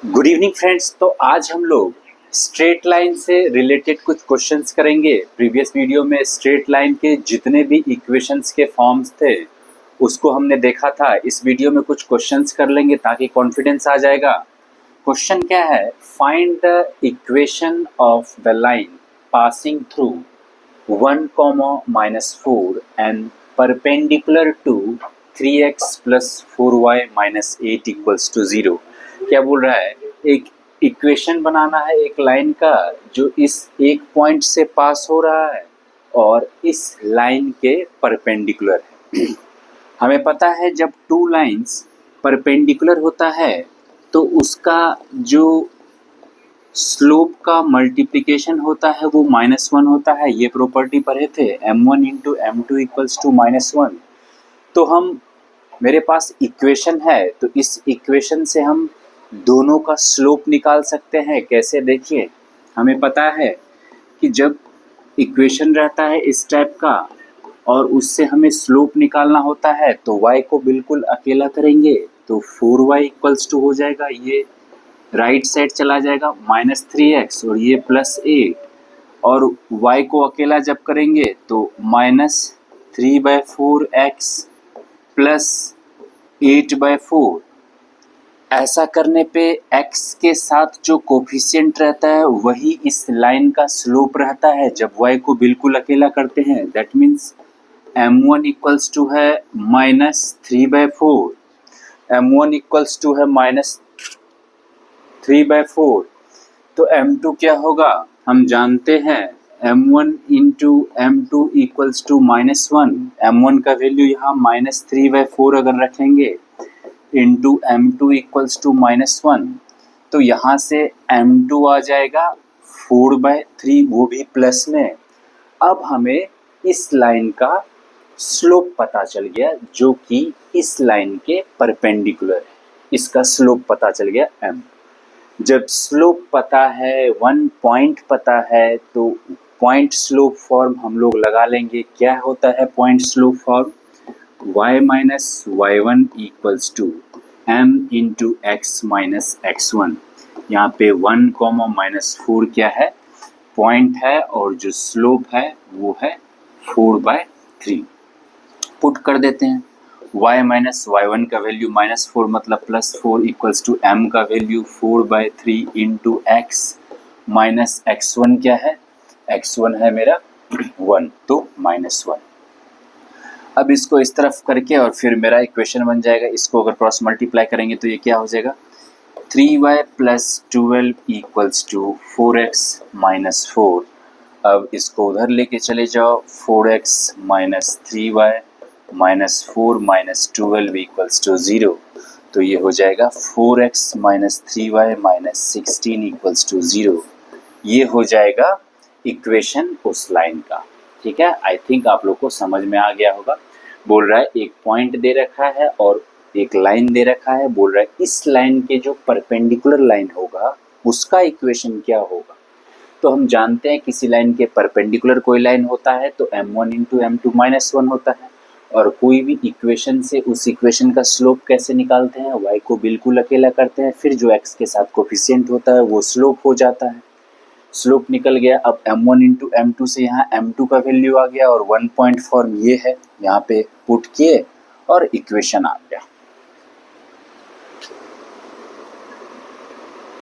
Good evening friends. तो आज हम लोग स्ट्रेट लाइन से रिलेटेड कुछ क्वेश्चंस करेंगे। प्रीवियस वीडियो में स्ट्रेट लाइन के जितने भी इक्वेशंस के फॉर्म्स थे उसको हमने देखा था। इस वीडियो में कुछ क्वेश्चंस कर लेंगे ताकि कॉन्फिडेंस आ जाएगा। क्वेश्चन क्या है? Find the equation of the line passing through 1, -4 and perpendicular to 3x plus 4y minus 8 equals to 0। क्या बोल रहा है? एक इक्वेशन बनाना है एक लाइन का जो इस एक पॉइंट से पास हो रहा है और इस लाइन के परपेंडिकुलर है। हमें पता है जब टू लाइंस परपेंडिकुलर होता है तो उसका जो स्लोप का मल्टीप्लिकेशन होता है वो -1 होता है। ये प्रॉपर्टी पढ़े थे, m1 into m2 equals to -1। तो हम मेरे पास इक्वेशन है तो इस इक्वेशन से हम दोनों का स्लोप निकाल सकते हैं। कैसे? देखिए, हमें पता है कि जब इक्वेशन रहता है इस टाइप का और उससे हमें स्लोप निकालना होता है तो y को बिल्कुल अकेला करेंगे तो 4y इक्वल्स टू हो जाएगा। ये राइट साइड चला जाएगा -3x और ये +8 और y को अकेला जब करेंगे तो -3/4x प्लस 8/4। ऐसा करने पे x के साथ जो कोफिशिएंट रहता है वही इस लाइन का स्लोप रहता है जब y को बिल्कुल अकेला करते हैं। That means m1 equals to है -3/4, m1 इक्वल्स टू है -3/4। तो m2 क्या होगा? हम जानते हैं m1 into m2 equals to -1। m1 का वैल्यू यहाँ -3/4 अगर रखेंगे इंटू m2 इक्वल्स टू -1 तो यहाँ से m2 आ जाएगा 4/3, वो भी प्लस में। अब हमें इस लाइन का स्लोप पता चल गया जो कि इस लाइन के परपेंडिकुलर है। इसका स्लोप पता चल गया m। जब स्लोप पता है, वन पॉइंट पता है तो पॉइंट स्लोप फॉर्म हम लोग लगा लेंगे। क्या होता है point slope form? y minus y1 equals to m into X minus x1। यहाँ पे 1, -4 क्या है? पॉइंट है और जो स्लोप है वो है 4/3। पुट कर देते हैं। y माइनस y1 का वैल्यू -4 मतलब +4 इक्वल्स टू m का value 4/3 into x minus x1 क्या है? x1 है मेरा 1 तो -1। अब इसको इस तरफ करके और फिर मेरा इक्वेशन बन जाएगा। इसको अगर क्रॉस मल्टीप्लाई करेंगे तो ये क्या हो जाएगा? 3y + 12 equals to 4x - 4। अब इसको उधर लेके चले जाओ, 4x - 3y - 4 - 12 इक्वल्स टू 0। तो ये हो जाएगा 4x - 3y - 16 इक्वल्स टू 0। ये हो जाएगा इक्वेशन उस लाइन का। ठीक है, आई थिंक आप लोग को समझ में आ गया होगा। बोल रहा है एक पॉइंट दे रखा है और एक लाइन दे रखा है। बोल रहा है इस लाइन के जो परपेंडिकुलर लाइन होगा उसका इक्वेशन क्या होगा। तो हम जानते हैं किसी लाइन के परपेंडिकुलर कोई लाइन होता है तो m1 इंटू m2 -1 होता है। और कोई भी इक्वेशन से उस इक्वेशन का स्लोप कैसे निकालते हैं? y को बिल्कुल अकेला करते हैं, फिर जो x के साथ कोफिशिएंट होता है वो स्लोप हो जाता है। स्लोप निकल गया। अब m1 इंटू m2 से यहाँ m2 का वैल्यू आ गया और 1 पॉइंट फॉर्म ये है, यहाँ पे पुट किए और इक्वेशन आ गया।